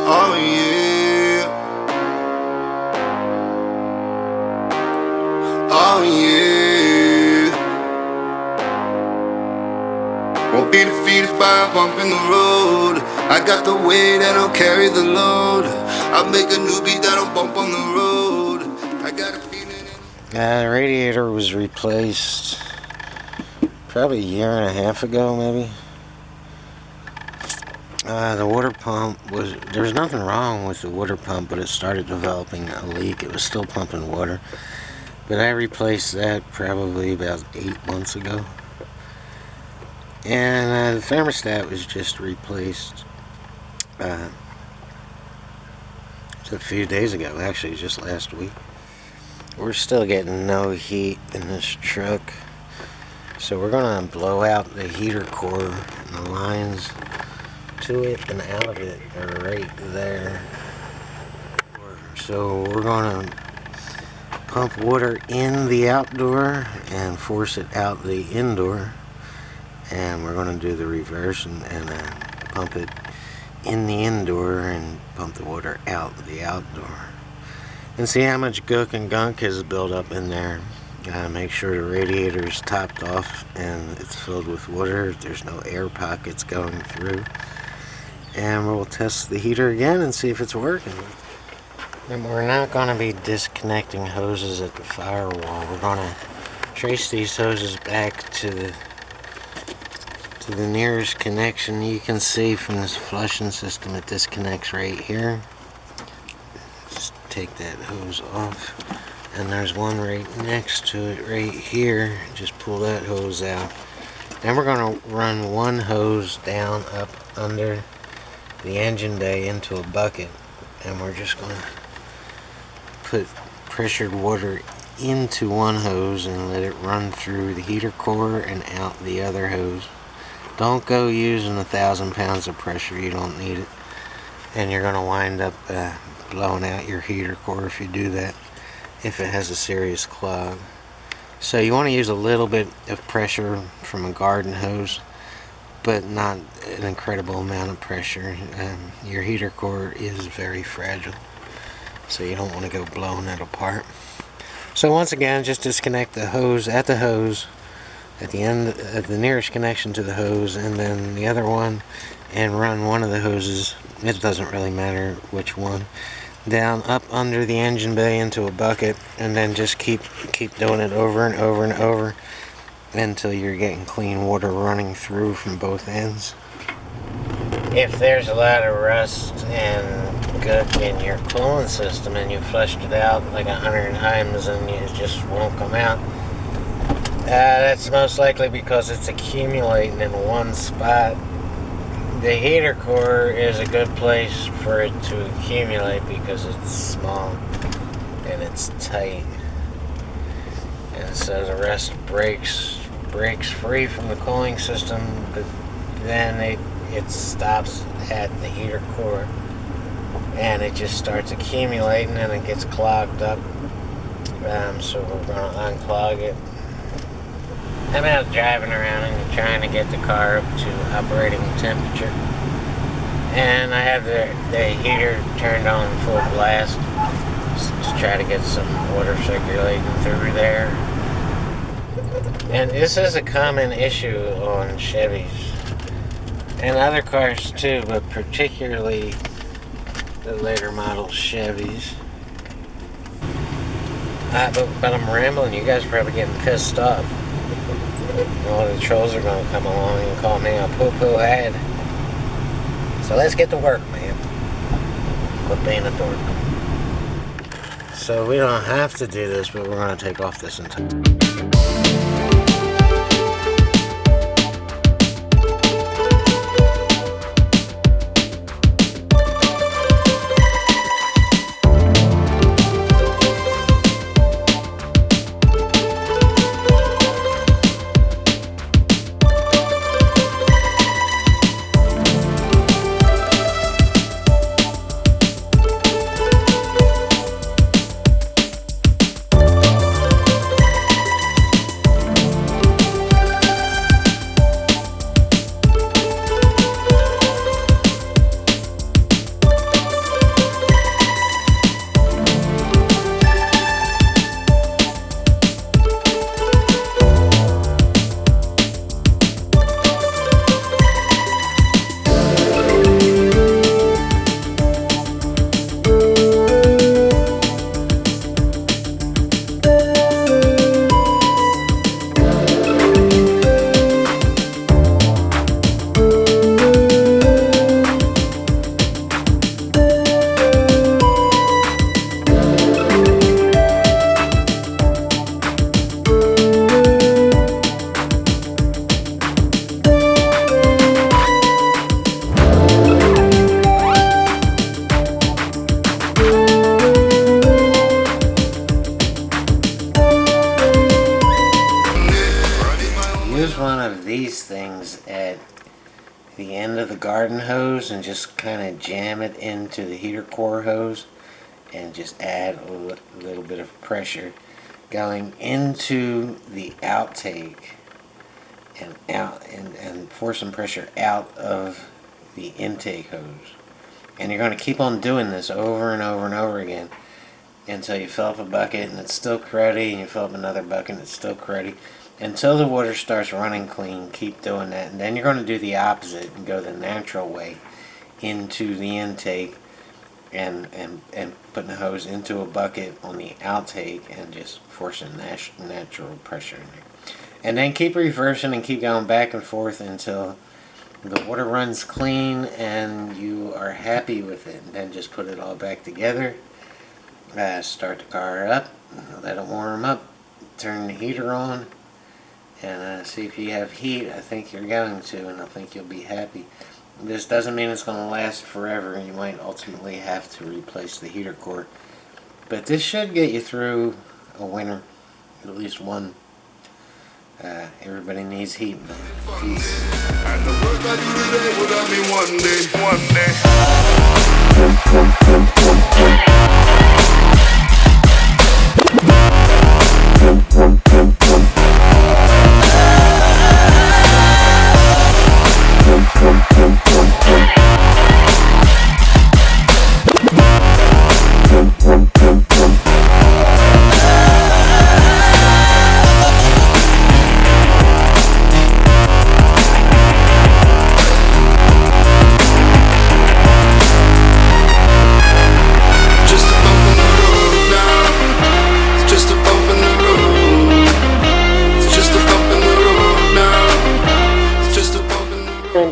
Oh yeah, oh yeah. Won't be defeated by a bump in the road. I got the weight that'll carry the load. I'll make a new beat that'll bump on the road. I got a feeling. The radiator was replaced probably a year and a half ago, maybe. The water pump there was nothing wrong with the water pump, but it started developing a leak. It was still pumping water, but I replaced that probably about 8 months ago. And the thermostat was just replaced a few days ago, actually just last week. We're still getting no heat in this truck, so we're gonna blow out the heater core, and the lines to it and out of it are right there. So we're gonna pump water in the outdoor and force it out the indoor, and we're gonna do the reverse and pump it in the indoor and pump the water out the outdoor, and see how much gook and gunk is built up in there. Make sure the radiator is topped off and it's filled with water. There's no air pockets going through. And we'll test the heater again and see if it's working. And we're not going to be disconnecting hoses at the firewall. We're going to trace these hoses back to the nearest connection. You can see from this flushing system it disconnects right here. Just take that hose off, and there's one right next to it right here. Just pull that hose out. Then we're going to run one hose down up under the engine bay into a bucket, and we're just going to put pressured water into one hose and let it run through the heater core and out the other hose. Don't go using 1,000 pounds of pressure. You don't need it, and you're going to wind up blowing out your heater core if you do that, if it has a serious clog. So you want to use a little bit of pressure from a garden hose, but not an incredible amount of pressure. Your heater core is very fragile, so you don't want to go blowing it apart. So once again, just disconnect the hose at the end at the nearest connection to the hose, and then the other one, and run one of the hoses, it doesn't really matter which one, down up under the engine bay into a bucket, and then just keep doing it over and over and over until you're getting clean water running through from both ends. If there's a lot of rust and gook in your cooling system and you flushed it out like 100 times and it just won't come out, that's most likely because it's accumulating in one spot. The heater core is a good place for it to accumulate because it's small and it's tight, and so the rest breaks free from the cooling system, but then it stops at the heater core and it just starts accumulating and it gets clogged up. So we're going to unclog it. I'm out driving around and trying to get the car up to operating temperature, and I have the heater turned on full blast to try to get some water circulating through there. And this is a common issue on Chevys and other cars too, but particularly the later model Chevys. But I'm rambling. You guys are probably getting pissed off. All the trolls are going to come along and call me a poo-poo head. So let's get to work, man. Quit being a dork. So we don't have to do this, but we're going to take off this entire... things at the end of the garden hose and just kind of jam it into the heater core hose and just add a little bit of pressure going into the outtake and out and force some pressure out of the intake hose. And you're going to keep on doing this over and over and over again until you fill up a bucket and it's still cruddy, and you fill up another bucket and it's still cruddy. Until the water starts running clean, keep doing that. And then you're going to do the opposite and go the natural way into the intake and putting the hose into a bucket on the outtake and just forcing natural pressure in there. And then keep reversing and keep going back and forth until the water runs clean and you are happy with it. And then just put it all back together. Start the car up, let it warm up, turn the heater on, and see if you have heat. I think you're going to, and I think you'll be happy. This doesn't mean it's going to last forever, and you might ultimately have to replace the heater core. But this should get you through a winter, at least one. Everybody needs heat, man. Peace. And the work I do today will help me one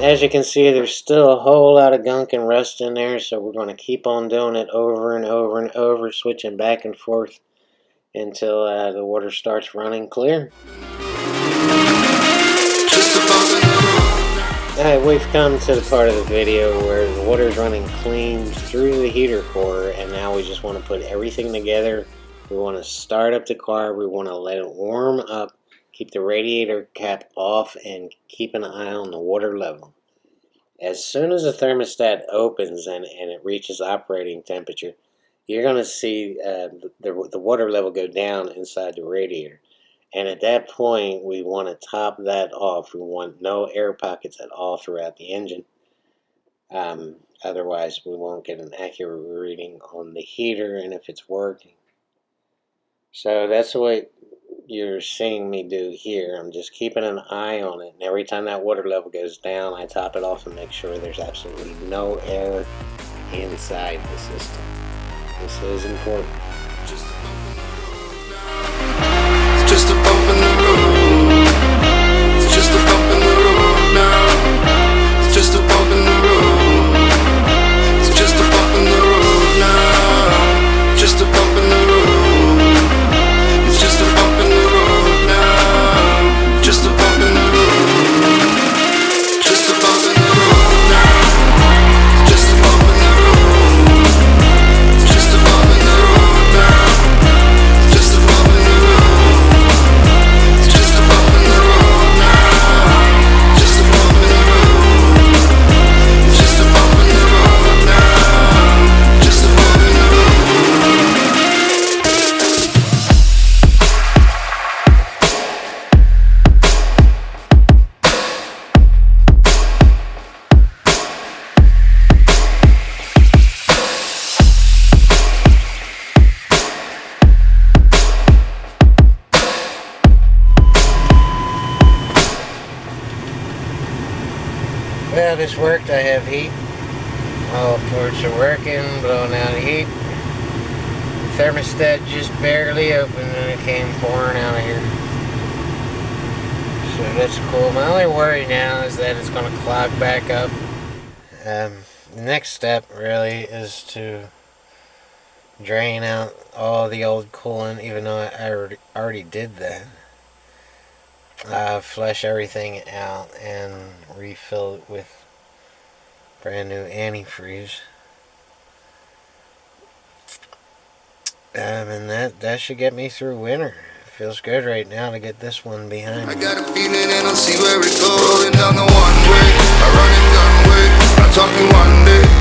As you can see, there's still a whole lot of gunk and rust in there, so we're going to keep on doing it over and over and over, switching back and forth until the water starts running clear. Alright, we've come to the part of the video where the water's running clean through the heater core, and now we just want to put everything together. We want to start up the car, we want to let it warm up, keep the radiator cap off, and keep an eye on the water level. As soon as the thermostat opens and it reaches operating temperature, you're going to see the water level go down inside the radiator. And at that point, we want to top that off. We want no air pockets at all throughout the engine. Otherwise, we won't get an accurate reading on the heater and if it's working. So that's what you're seeing me do here. I'm just keeping an eye on it, and every time that water level goes down, I top it off and make sure there's absolutely no air inside the system. This is important. Just a bump in the road. It's just a bump in the road now. It's just a bump in the road. It's just a bump in the road now. Just a bump in the road. It's just a bump in the road now. Just a bump in the road. Just a bump in the road now. Just a bump in the road. Just a bump in the road now. Just a bump in the road. Just a bump in the road now. Just a bump in the road. Just a bump in the road now. Just a bump in the road. Well, this worked. I have heat. All ports are working, blowing out heat. The thermostat just barely opened and it came pouring out of here. So that's cool. My only worry now is that it's going to clog back up. The next step really is to drain out all the old coolant, even though I already did that. Flush everything out and refill it with brand new antifreeze. And that should get me through winter. Feels good right now to get this one behind I me. got a feeling and I'll see where it goes. Rolling down the one way, I run it gun way. I'm talking one day.